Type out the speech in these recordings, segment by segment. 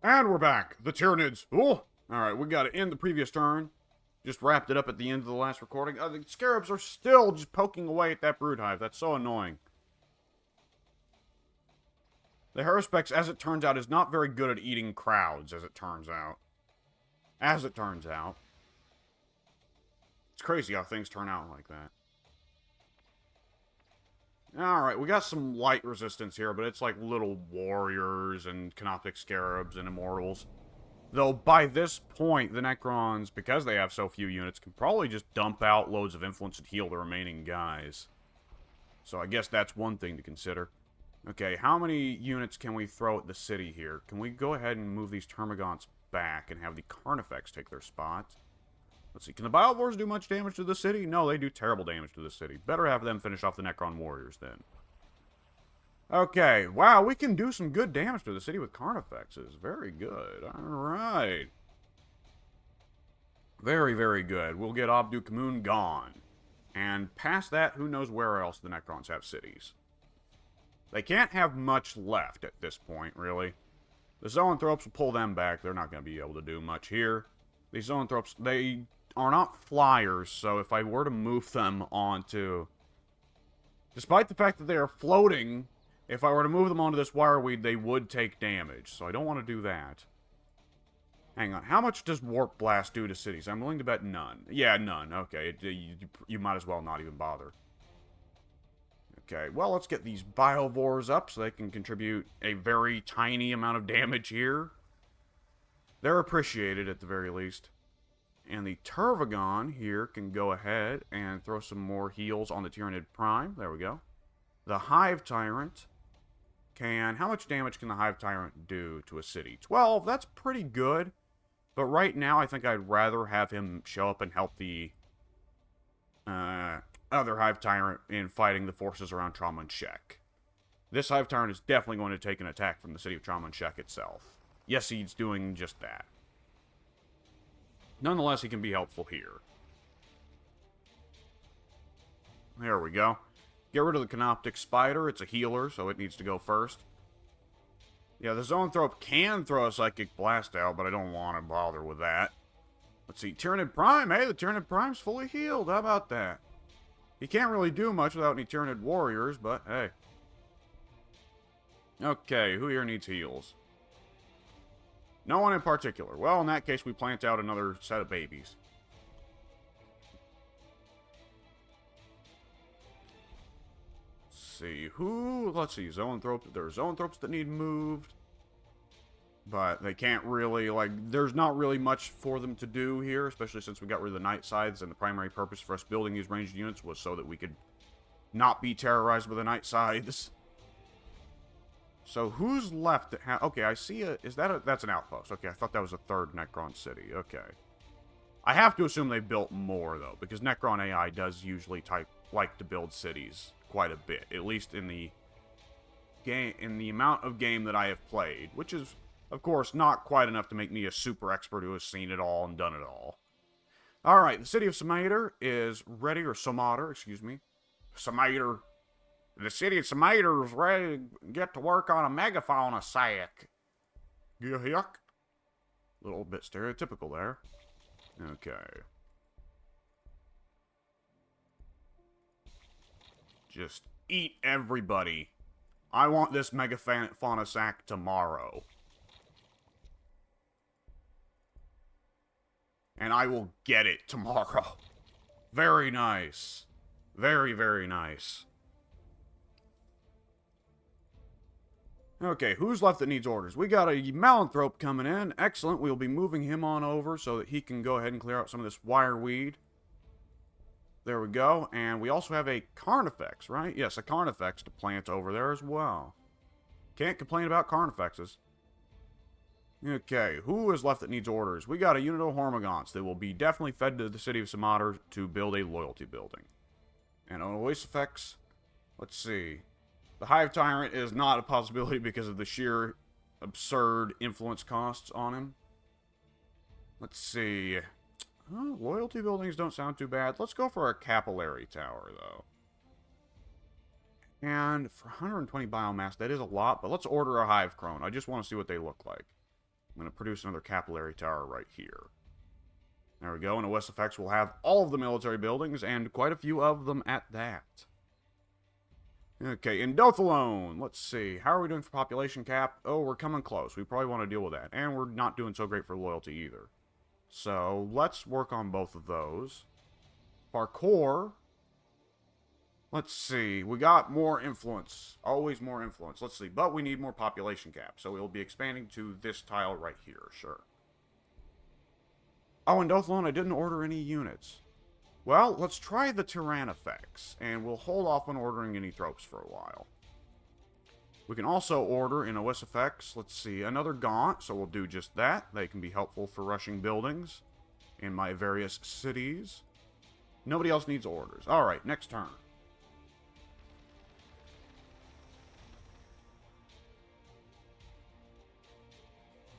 And we're back. The Tyranids. Oh! Alright, we got it in the previous turn. Just wrapped it up at the end of the last recording. The Scarabs are still just poking away at that brood hive. That's so annoying. The Haruspex, as it turns out, is not very good at eating crowds, as it turns out. It's crazy how things turn out like that. Alright, we got some light resistance here, but it's like little warriors and canoptic scarabs and immortals. Though by this point, the Necrons, because they have so few units, can probably just dump out loads of influence and heal the remaining guys. So I guess that's one thing to consider. Okay, how many units can we throw at the city here? Can we go ahead and move these Termagants back and have the Carnifex take their spot? Let's see, can the Biovores do much damage to the city? No, they do terrible damage to the city. Better have them finish off the Necron warriors then. Okay, wow, we can do some good damage to the city with Carnifexes. Very good, alright. Very, very good. We'll get Abdu Kamun gone. And past that, who knows where else the Necrons have cities. They can't have much left at this point, really. The Zoanthropes will pull them back. They're not going to be able to do much here. These Zoanthropes, they are not flyers, so if I were to move them onto... Despite the fact that they are floating, if I were to move them onto this wireweed, they would take damage, so I don't want to do that. Hang on, how much does Warp Blast do to cities? I'm willing to bet none. Yeah, none. Okay, you might as well not even bother. Okay, well, let's get these Biovores up so they can contribute a very tiny amount of damage here. They're appreciated at the very least. And the Tervagon here can go ahead and throw some more heals on the Tyranid Prime. There we go. The Hive Tyrant can... How much damage can the Hive Tyrant do to a city? 12, that's pretty good. But right now, I think I'd rather have him show up and help the... other Hive Tyrant in fighting the forces around Traumund-Shek. This Hive Tyrant is definitely going to take an attack from the city of Traumund-Shek itself. Yes, he's doing just that. Nonetheless, he can be helpful here. There we go. Get rid of the Canoptic Spider. It's a healer, so it needs to go first. Yeah, the Zoanthrope can throw a Psychic Blast out, but I don't want to bother with that. Let's see. Tyranid Prime. Hey, the Tyranid Prime's fully healed. How about that? He can't really do much without any Tyranid warriors, but hey. Okay, who here needs heals? No one in particular. Well, in that case, we plant out another set of babies. Let's see, let's see, Zoanthropes. There are Zoanthropes that need moved. But they can't really, there's not really much for them to do here, especially since we got rid of the Night Scythes, and the primary purpose for us building these ranged units was so that we could not be terrorized by the Night Scythes. So who's left that okay, I see that's an outpost. Okay, I thought that was a third Necron city. Okay. I have to assume they built more, though, because Necron AI does usually like to build cities quite a bit, at least in the game, in the amount of game that I have played, which is, of course, not quite enough to make me a super expert who has seen it all and done it all. Alright, the city of Somater is ready, or Somater, excuse me. Somater. The city of Somater is ready to get to work on a megaphone sack. Yuck. A little bit stereotypical there. Okay. Just eat everybody. I want this megafauna sack tomorrow. And I will get it tomorrow. Very nice. Very, very nice. Okay, who's left that needs orders? We got a Malanthrope coming in. Excellent. We'll be moving him on over so that he can go ahead and clear out some of this wireweed. There we go. And we also have a Carnifex, right? Yes, a Carnifex to plant over there as well. Can't complain about Carnifexes. Okay, who is left that needs orders? We got a unit of Hormagaunts that will be definitely fed to the city of Somater to build a loyalty building. And on voice effects, let's see. The Hive Tyrant is not a possibility because of the sheer absurd influence costs on him. Let's see. Oh, loyalty buildings don't sound too bad. Let's go for a Capillary Tower, though. And for 120 biomass, that is a lot, but let's order a Hive Crone. I just want to see what they look like. I'm going to produce another capillary tower right here. There we go, and OSFX will have all of the military buildings, and quite a few of them at that. Okay, in Dothalone, let's see. How are we doing for population cap? Oh, we're coming close. We probably want to deal with that. And we're not doing so great for loyalty either. So, let's work on both of those. Parkour. Let's see. We got more influence. Always more influence. Let's see. But we need more population cap. So, we'll be expanding to this tile right here. Sure. Oh, in Dothalone, I didn't order any units. Well, let's try the Tyranids, and we'll hold off on ordering any tropes for a while. We can also order in OSFX, let's see, another Gaunt, so we'll do just that. They can be helpful for rushing buildings in my various cities. Nobody else needs orders. Alright, next turn.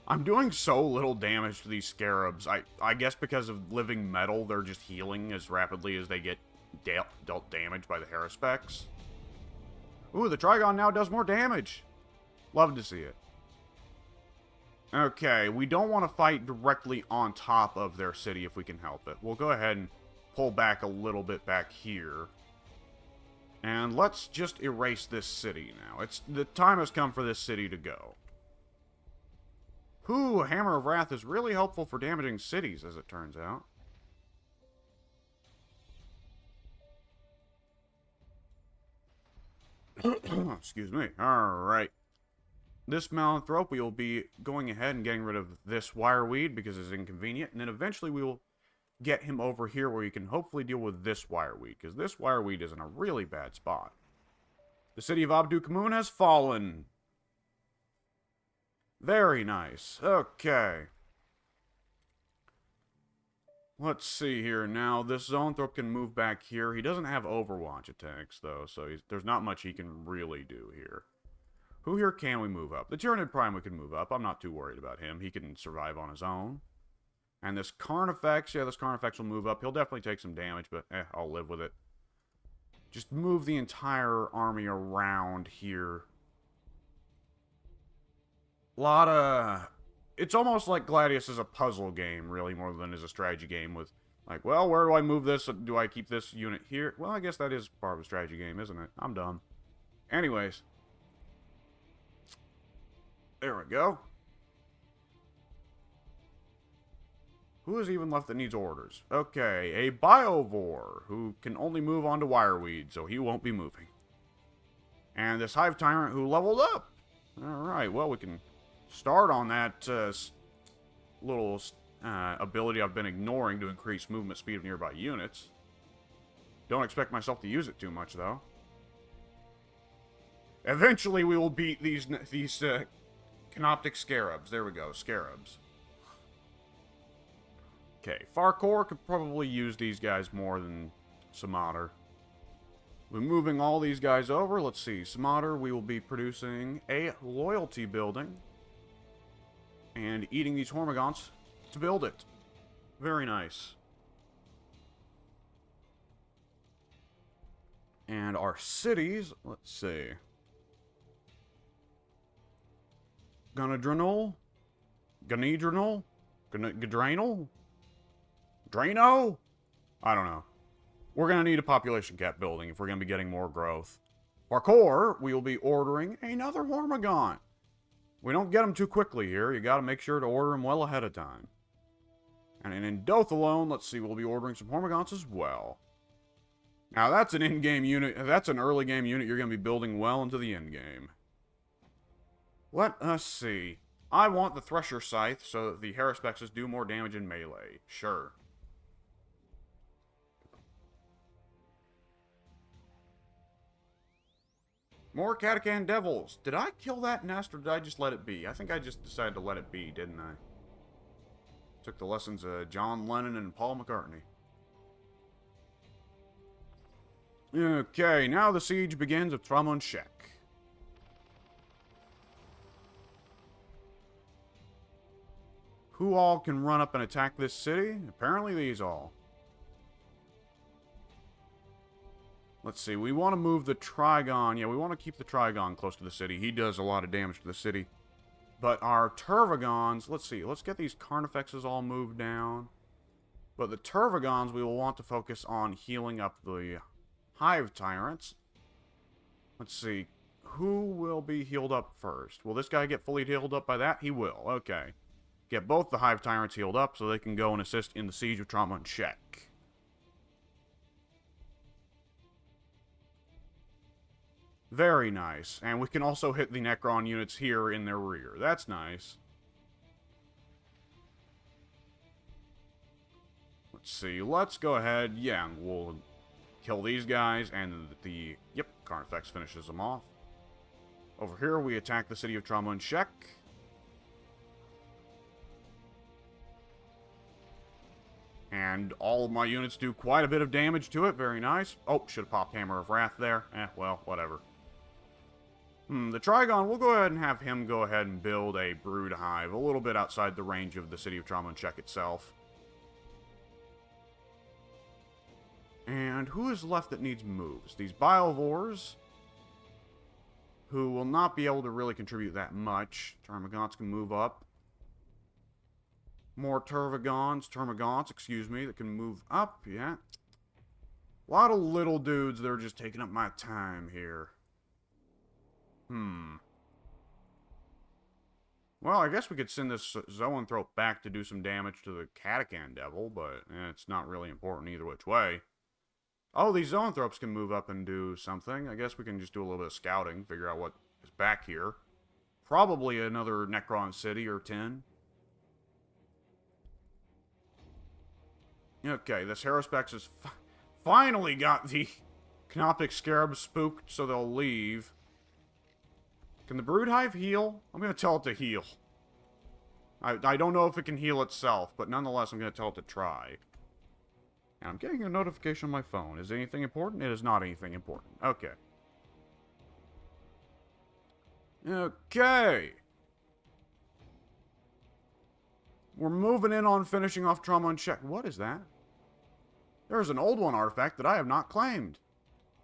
I'm doing so little damage to these scarabs. I guess because of living metal, they're just healing as rapidly as they get dealt damage by the Haruspecs. Ooh, the Trigon now does more damage. Love to see it. Okay, we don't want to fight directly on top of their city if we can help it. We'll go ahead and pull back a little bit back here. And let's just erase this city now. The time has come for this city to go. Ooh, Hammer of Wrath is really helpful for damaging cities, as it turns out. Excuse me. Alright. This Malanthrope, we will be going ahead and getting rid of this Wireweed because it's inconvenient. And then eventually we will get him over here where you can hopefully deal with this Wireweed, because this Wireweed is in a really bad spot. The city of Abdu-Kamun has fallen. Very nice. Okay. Let's see here now. This Zoanthrope can move back here. He doesn't have Overwatch attacks, though, so there's not much he can really do here. Who here can we move up? The Tyranid Prime we can move up. I'm not too worried about him. He can survive on his own. And this Carnifex, yeah, this Carnifex will move up. He'll definitely take some damage, but I'll live with it. Just move the entire army around here. It's almost like Gladius is a puzzle game, really, more than is a strategy game with, like, well, where do I move this? Do I keep this unit here? Well, I guess that is part of a strategy game, isn't it? I'm dumb. Anyways. There we go. Who is even left that needs orders? Okay, a Biovore, who can only move on to Wireweed, so he won't be moving. And this Hive Tyrant who leveled up. Alright, well, we can start on that little ability I've been ignoring to increase movement speed of nearby units. Don't expect myself to use it too much, though. Eventually, we will beat these Canoptic Scarabs. There we go, Scarabs. Okay, Farkor could probably use these guys more than Samater. We're moving all these guys over. Let's see, Samater, we will be producing a loyalty building. And eating these Hormagaunts to build it. Very nice. And our cities, let's see. Ganadrinal? Ganedrinal? Gadranal? Drano? I don't know. We're going to need a population cap building if we're going to be getting more growth. Parkour, we will be ordering another Hormagaunt. We don't get them too quickly here. You got to make sure to order them well ahead of time. And in Dothalone, let's see, we'll be ordering some Hormagaunts as well. Now, that's an in-game unit. That's an early game unit you're going to be building well into the end game. Let us see. I want the Thresher Scythe so that the Haruspecs do more damage in melee. Sure. More Catachan Devils. Did I kill that nest or did I just let it be? I think I just decided to let it be, didn't I? Took the lessons of John Lennon and Paul McCartney. Okay, now the siege begins of Tramonshek. Who all can run up and attack this city? Apparently these all. Let's see, we want to move the Trigon. Yeah, we want to keep the Trigon close to the city. He does a lot of damage to the city. But our Turvagons, let's see, let's get these Carnifexes all moved down. But the Turvagons, we will want to focus on healing up the Hive Tyrants. Let's see, who will be healed up first? Will this guy get fully healed up by that? He will, okay. Get both the Hive Tyrants healed up so they can go and assist in the Siege of Trauma and check. Very nice. And we can also hit the Necron units here in their rear. That's nice. Let's see. Let's go ahead. Yeah, we'll kill these guys. And yep, Carnifex finishes them off. Over here, we attack the City of Trauma and check. And all of my units do quite a bit of damage to it. Very nice. Oh, should have popped Hammer of Wrath there. Well, whatever. The Trigon, we'll go ahead and have him go ahead and build a brood hive a little bit outside the range of the City of Trauma and check itself. And who is left that needs moves? These Biovores, who will not be able to really contribute that much. Termagants can move up. More Termagants, excuse me, that can move up, yeah. A lot of little dudes that are just taking up my time here. Well, I guess we could send this Zoanthrope back to do some damage to the Catachan Devil, but it's not really important either which way. Oh, these Zoanthropes can move up and do something. I guess we can just do a little bit of scouting, figure out what is back here. Probably another Necron city or 10. Okay, this Haruspex has finally got the Canoptic Scarab spooked, so they'll leave. Can the Broodhive heal? I'm going to tell it to heal. I don't know if it can heal itself, but nonetheless, I'm going to tell it to try. And I'm getting a notification on my phone. Is it anything important? It is not anything important. Okay. Okay. We're moving in on finishing off Trauma and check. What is that? There's an old one artifact that I have not claimed.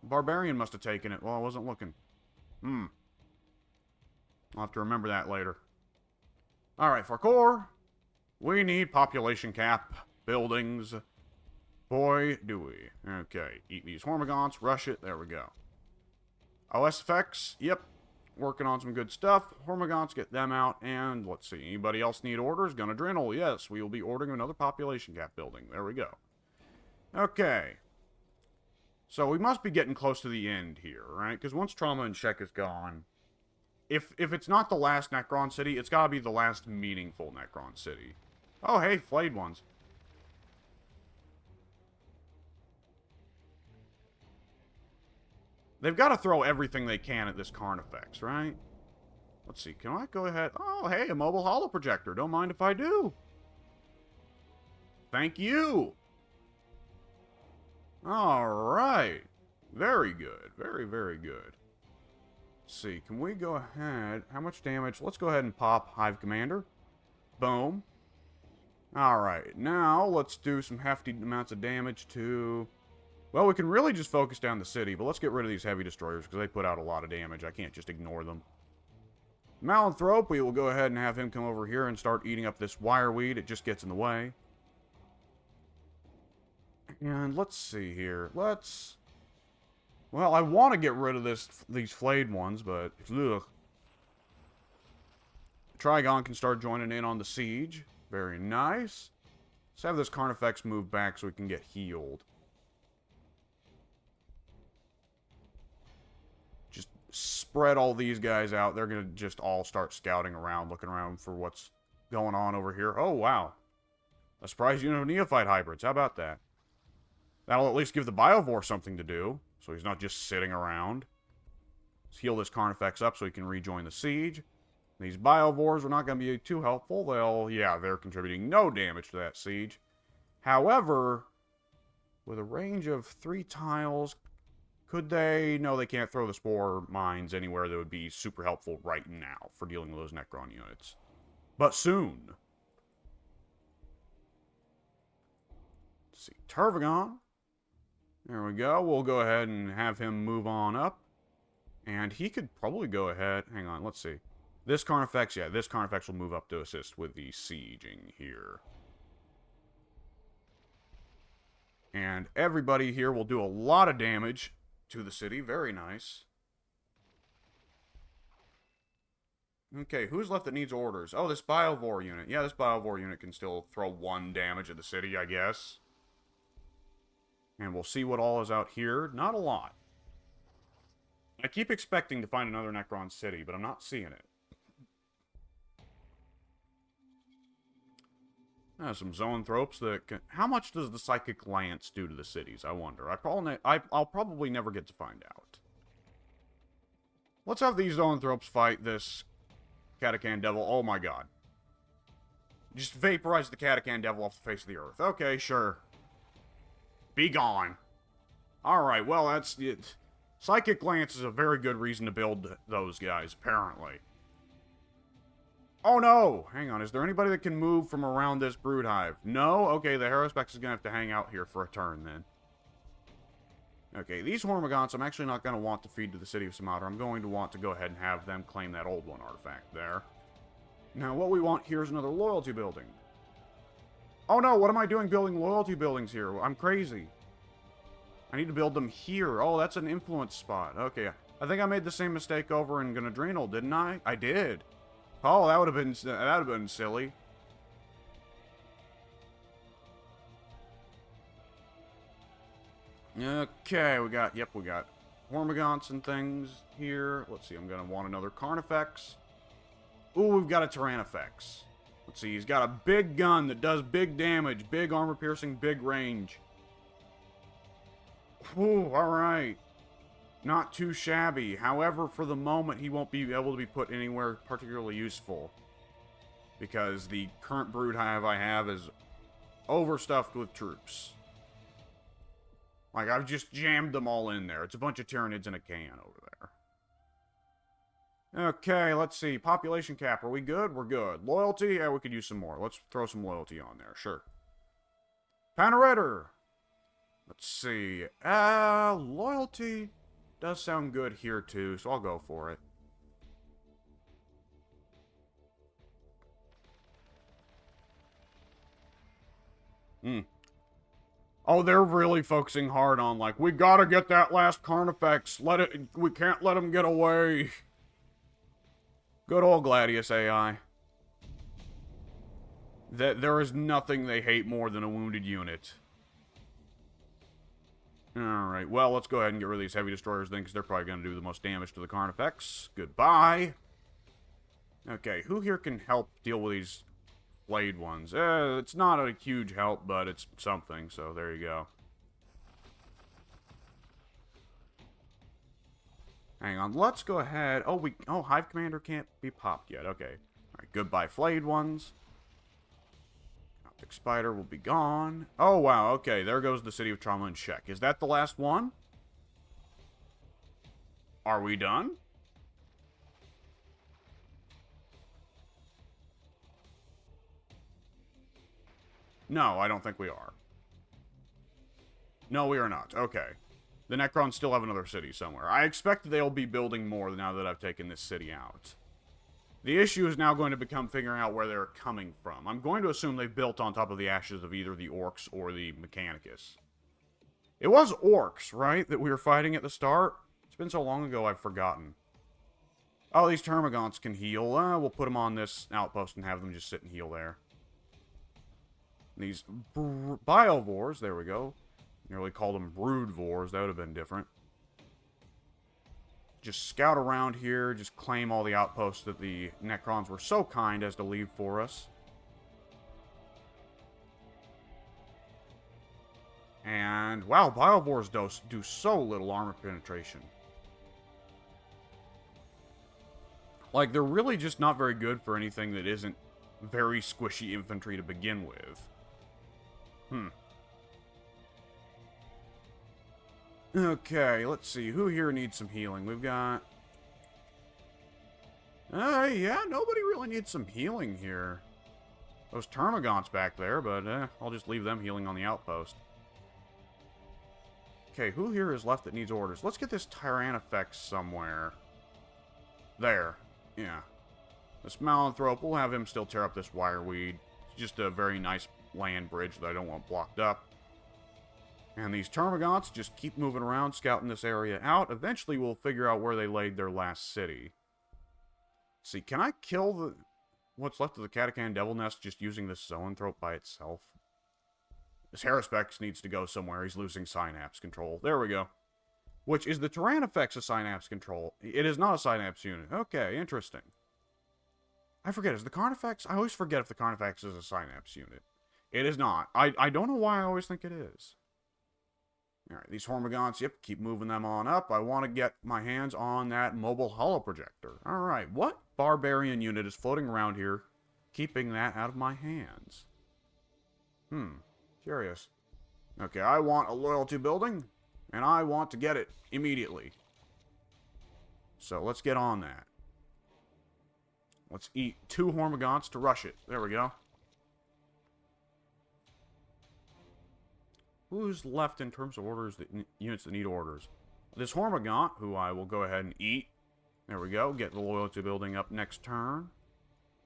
Barbarian must have taken it while I wasn't looking. I'll have to remember that later. Alright, for core, we need population cap, buildings. Boy, do we. Okay, eat these Hormagaunts, rush it, there we go. OS effects, yep, working on some good stuff. Hormagaunts, get them out, and let's see, anybody else need orders? Gunadrenal, yes, we will be ordering another population cap building. There we go. Okay. So we must be getting close to the end here, right? Because once Trauma and check is gone, if it's not the last Necron city, it's got to be the last meaningful Necron city. Oh, hey, flayed ones. They've got to throw everything they can at this Carnifex, right? Let's see, can I go ahead? Oh, hey, a mobile holo projector. Don't mind if I do. Thank you. Alright. Very good. Very, very good. Let's see, can we go ahead? How much damage? Let's go ahead and pop Hive Commander. Boom. Alright, now let's do some hefty amounts of damage to... Well, we can really just focus down the city, but let's get rid of these heavy destroyers because they put out a lot of damage. I can't just ignore them. Malanthrope, we will go ahead and have him come over here and start eating up this wireweed. It just gets in the way. And let's see here. Let's... Well, I want to get rid of these flayed ones, but... Ugh. Trigon can start joining in on the siege. Very nice. Let's have this Carnifex move back so we can get healed. Just spread all these guys out. They're going to just all start scouting around, looking around for what's going on over here. Oh, wow. A surprise unit of Neophyte hybrids. How about that? That'll at least give the Biovore something to do, so he's not just sitting around. Let's heal this Carnifex up so he can rejoin the siege. These Biovores are not going to be too helpful. They're contributing no damage to that siege. However, with a range of 3 tiles, could they? No, they can't throw the Spore Mines anywhere that would be super helpful right now for dealing with those Necron units. But soon. Let's see, Turvagon. There we go. We'll go ahead and have him move on up. And he could probably go ahead. Hang on, let's see. This Carnifex, yeah, this Carnifex will move up to assist with the sieging here. And everybody here will do a lot of damage to the city. Very nice. Okay, who's left that needs orders? Oh, this Biovore unit. Yeah, this Biovore unit can still throw 1 damage at the city, I guess. And we'll see what all is out here. Not a lot. I keep expecting to find another Necron city, but I'm not seeing it. Some zoanthropes that can... How much does the Psychic Lance do to the cities, I wonder? I'll probably never get to find out. Let's have these zoanthropes fight this Catachan Devil. Oh my god. Just vaporize the Catachan Devil off the face of the earth. Okay, sure. Be gone. Alright, well, that's it. Psychic Lance is a very good reason to build those guys, apparently. Oh no! Hang on, is there anybody that can move from around this brood hive? No? Okay, the Haruspex is gonna have to hang out here for a turn, then. Okay, these Hormagaunts I'm actually not gonna want to feed to the city of Sumatra. I'm going to want to go ahead and have them claim that old one artifact there. Now, what we want here is another loyalty building. Oh no, what am I doing building loyalty buildings here? I'm crazy. I need to build them here. Oh, that's an influence spot. Okay, I think I made the same mistake over in Ganadrenal, didn't I? I did. Oh, that would have been silly. Okay, we got Hormagaunts and things here. Let's see, I'm gonna want another Carnifex. Ooh, we've got a Tyrannifex. Let's see, he's got a big gun that does big damage, big armor piercing, big range. Ooh, alright. Not too shabby. However, for the moment, he won't be able to be put anywhere particularly useful. Because the current brood hive I have is overstuffed with troops. Like, I've just jammed them all in there. It's a bunch of Tyranids in a can over there. Okay, let's see. Population cap. Are we good? We're good. Loyalty? Yeah, we could use some more. Let's throw some loyalty on there. Sure. Panoreder. Let's see. Loyalty does sound good here, too, so I'll go for it. Oh, they're really focusing hard on, like, we gotta get that last Carnifex. We can't let him get away. Good old Gladius AI. There is nothing they hate more than a wounded unit. Alright, well, let's go ahead and get rid of these heavy destroyers then, because they're probably going to do the most damage to the Carnifex. Goodbye. Okay, who here can help deal with these flayed ones? It's not a huge help, but it's something, so there you go. Hang on, let's go ahead. Oh, Hive Commander can't be popped yet. Okay. Alright, goodbye, flayed ones. Optic Spider will be gone. Oh, wow, okay, there goes the City of Trauma and Shek. Is that the last one? Are we done? No, I don't think we are. No, we are not. Okay. The Necrons still have another city somewhere. I expect they'll be building more now that I've taken this city out. The issue is now going to become figuring out where they're coming from. I'm going to assume they've built on top of the ashes of either the Orcs or the Mechanicus. It was Orcs, right, that we were fighting at the start? It's been so long ago I've forgotten. Oh, these Termagants can heal. We'll put them on this outpost and have them just sit and heal there. These Biovores, there we go. Nearly called them Broodvores. That would have been different. Just scout around here. Just claim all the outposts that the Necrons were so kind as to leave for us. And, wow, Biovores do so little armor penetration. Like, they're really just not very good for anything that isn't very squishy infantry to begin with. Okay, let's see. Who here needs some healing? We've got... yeah, nobody really needs some healing here. Those Termagants back there, but I'll just leave them healing on the outpost. Okay, who here is left that needs orders? Let's get this Tyrannifex somewhere. There. Yeah. This Malanthrope, we'll have him still tear up this wireweed. It's just a very nice land bridge that I don't want blocked up. And these Termagants just keep moving around, scouting this area out. Eventually, we'll figure out where they laid their last city. Let's see, can I kill what's left of the Catacan Devil Nest just using this Zoanthrope by itself? This Haruspex needs to go somewhere. He's losing Synapse control. There we go. Which is the Tyrannifex a Synapse control? It is not a Synapse unit. Okay, interesting. I forget, is the Carnifex? I always forget if the Carnifex is a Synapse unit. It is not. I don't know why I always think it is. Alright, these Hormagaunts, yep, keep moving them on up. I want to get my hands on that mobile holo projector. Alright, what barbarian unit is floating around here, keeping that out of my hands? Curious. Okay, I want a loyalty building, and I want to get it immediately. So let's get on that. Let's eat 2 Hormagaunts to rush it. There we go. Who's left in terms of orders, units that need orders? This Hormagaunt, who I will go ahead and eat. There we go. Get the loyalty building up next turn.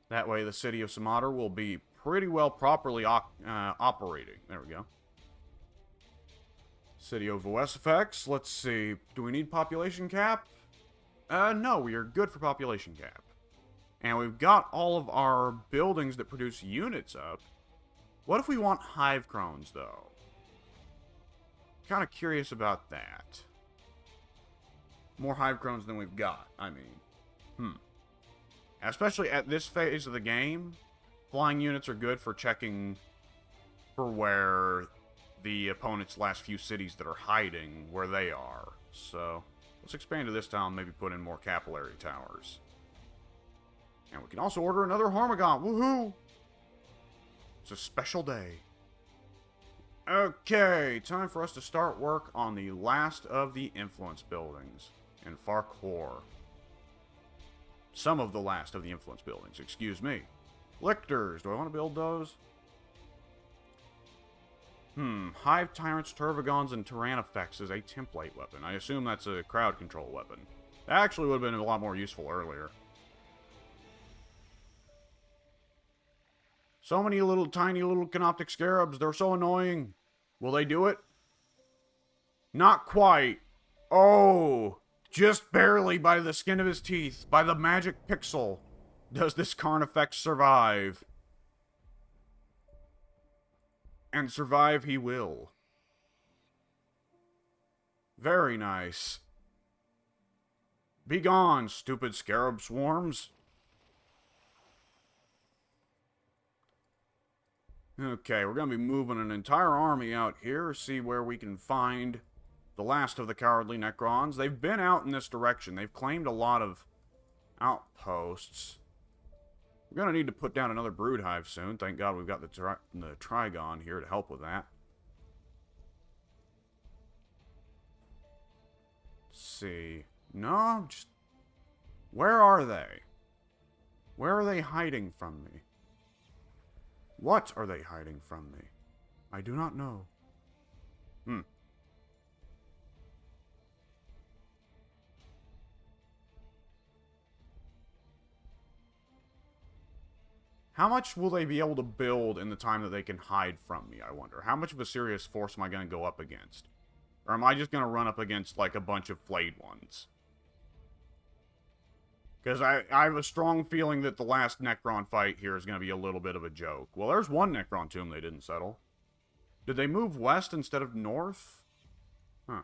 That way the city of Sumater will be pretty well properly operating. There we go. City of Voesifex. Let's see. Do we need population cap? No, we are good for population cap. And we've got all of our buildings that produce units up. What if we want Hive Crones, though? Kind of curious about that. More Hive Crones than we've got, I mean. Especially at this phase of the game, flying units are good for checking for where the opponent's last few cities that are hiding, where they are. So, let's expand to this town, maybe put in more capillary towers. And we can also order another Hormagaunt. Woohoo! It's a special day. Okay, time for us to start work on the last of the influence buildings in Farcor. Some of the last of the influence buildings, excuse me. Lictors, do I want to build those? Hive Tyrants, Tervagons, and Tyrannifex is a template weapon. I assume that's a crowd control weapon. That actually would have been a lot more useful earlier. So many little tiny little Canoptic Scarabs, they're so annoying. Will they do it? Not quite. Oh, just barely by the skin of his teeth, by the magic pixel, does this Carnifex survive. And survive he will. Very nice. Be gone, stupid scarab swarms. Okay, we're going to be moving an entire army out here, see where we can find the last of the cowardly Necrons. They've been out in this direction. They've claimed a lot of outposts. We're going to need to put down another brood hive soon. Thank God we've got the Trigon here to help with that. Let's see. No, just... Where are they? Where are they hiding from me? What are they hiding from me? I do not know. How much will they be able to build in the time that they can hide from me, I wonder? How much of a serious force am I going to go up against? Or am I just going to run up against, like, a bunch of flayed ones? Because I have a strong feeling that the last Necron fight here is going to be a little bit of a joke. Well, there's one Necron tomb they didn't settle. Did they move west instead of north? Huh.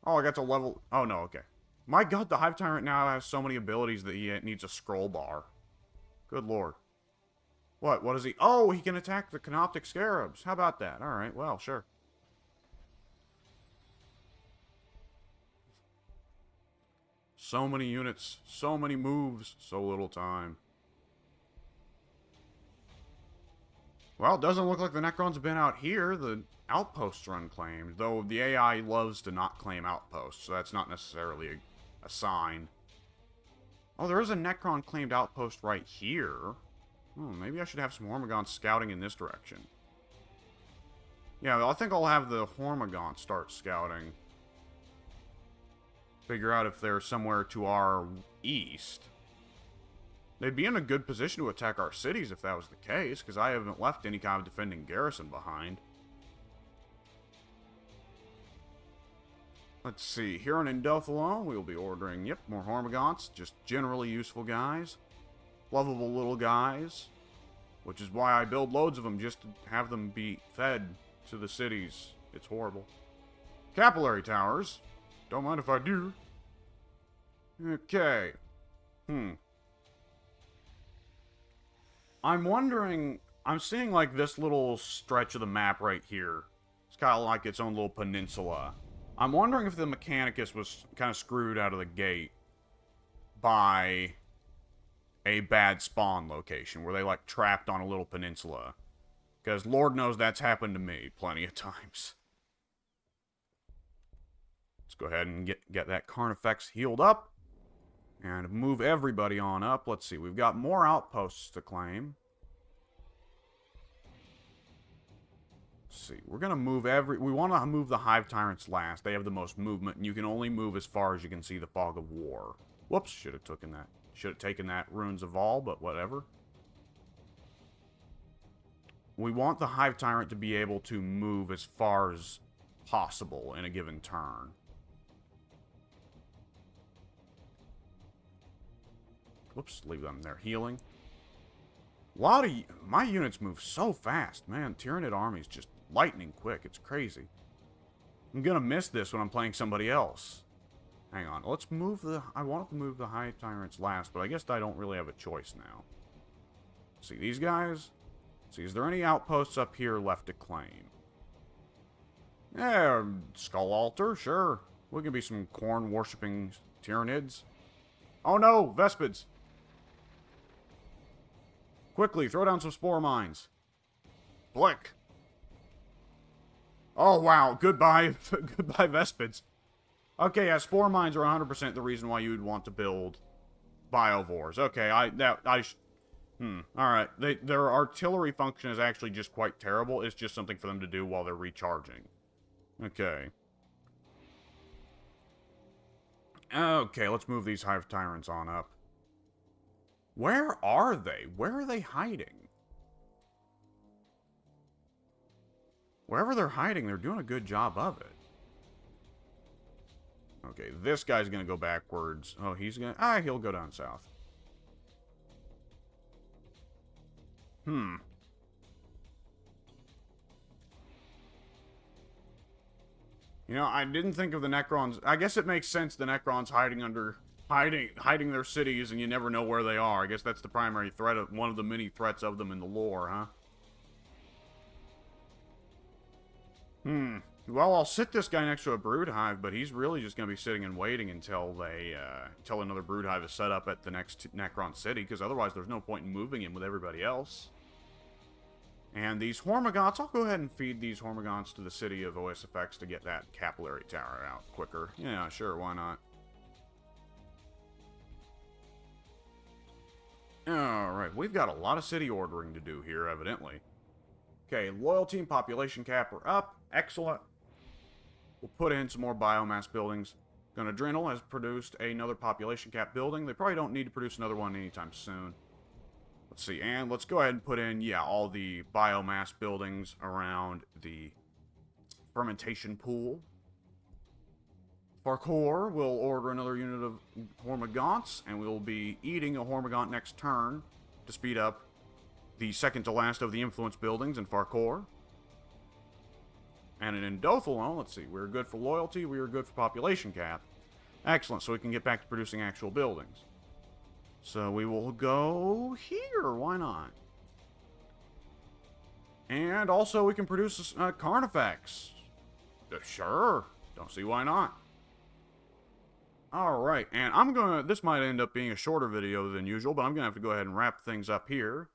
Oh, I got to level... Oh, no, okay. My god, the Hive Tyrant now has so many abilities that he needs a scroll bar. Good lord. What? What is he? Oh, he can attack the Canoptic Scarabs. How about that? Alright, well, sure. So many units, so many moves, so little time. Well, it doesn't look like the Necrons have been out here. The outposts are unclaimed, though the AI loves to not claim outposts, so that's not necessarily a sign. Oh, there is a Necron claimed outpost right here. Maybe I should have some Hormagaunts scouting in this direction. Yeah, I think I'll have the Hormagaunts start scouting. Figure out if they're somewhere to our east. They'd be in a good position to attack our cities if that was the case, because I haven't left any kind of defending garrison behind. Let's see, here on Indothalon, we'll be ordering, yep, more Hormagaunts, just generally useful guys. Lovable little guys. Which is why I build loads of them, just to have them be fed to the cities. It's horrible. Capillary towers. Don't mind if I do. Okay. I'm wondering, I'm seeing like this little stretch of the map right here. It's kind of like its own little peninsula. I'm wondering if the Mechanicus was kind of screwed out of the gate by a bad spawn location where they like trapped on a little peninsula. Because Lord knows that's happened to me plenty of times. Let's go ahead and get that Carnifex healed up. And move everybody on up. Let's see, we've got more outposts to claim. Let's see, we're going to move we want to move the Hive Tyrants last. They have the most movement, and you can only move as far as you can see the Fog of War. Whoops, should have taken that Runes of All, but whatever. We want the Hive Tyrant to be able to move as far as possible in a given turn. Whoops, leave them there healing. A lot of my units move so fast, man. Tyranid army's just lightning quick. It's crazy. I'm gonna miss this when I'm playing somebody else. Hang on, let's move I wanted to move the Hive Tyrants last, but I guess I don't really have a choice now. See, these guys? See, is there any outposts up here left to claim? Yeah, Skull Altar, sure. We can be some corn-worshipping Tyranids. Oh no, Vespids! Quickly, throw down some spore mines. Blick! Oh wow, goodbye, goodbye Vespids. Okay, yeah, spore mines are 100% the reason why you would want to build biovores. Okay, alright. Their artillery function is actually just quite terrible. It's just something for them to do while they're recharging. Okay. Okay, let's move these Hive Tyrants on up. Where are they? Where are they hiding? Wherever they're hiding, they're doing a good job of it. Okay, this guy's gonna go backwards. Oh, he'll go down south. You know, I didn't think of the Necrons. I guess it makes sense the Necrons hiding their cities and you never know where they are. I guess that's the primary threat of one of the many threats of them in the lore, huh? Well, I'll sit this guy next to a brood hive, but he's really just going to be sitting and waiting until until another brood hive is set up at the next Necron city, because otherwise there's no point in moving him with everybody else. And these Hormagaunts, I'll go ahead and feed these Hormagaunts to the city of OSFX to get that capillary tower out quicker. Yeah, sure, why not? Alright, we've got a lot of city ordering to do here, evidently. Okay, loyalty and population cap are up. Excellent. We'll put in some more biomass buildings. Gunadrenal has produced another population cap building. They probably don't need to produce another one anytime soon. Let's see, and let's go ahead and put in, yeah, all the biomass buildings around the fermentation pool. Farkor will order another unit of Hormagaunts, and we'll be eating a Hormagaunt next turn to speed up the second to last of the influence buildings in Farkor. And in Indothalon, let's see, we're good for loyalty, we are good for population cap. Excellent, so we can get back to producing actual buildings. So we will go here, why not? And also we can produce Carnifex. Sure, don't see why not. Alright, and this might end up being a shorter video than usual, but I'm going to have to go ahead and wrap things up here,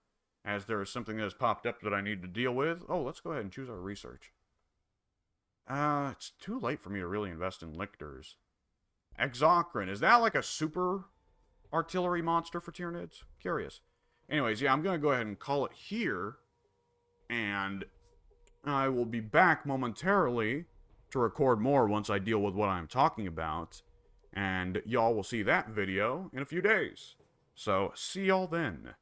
as there is something that has popped up that I need to deal with. Oh, let's go ahead and choose our research. It's too late for me to really invest in lictors. Exocrine, is that like a super artillery monster for Tyranids? Curious. Anyways, yeah, I'm going to go ahead and call it here, and I will be back momentarily to record more once I deal with what I'm talking about. And y'all will see that video in a few days. So, see y'all then.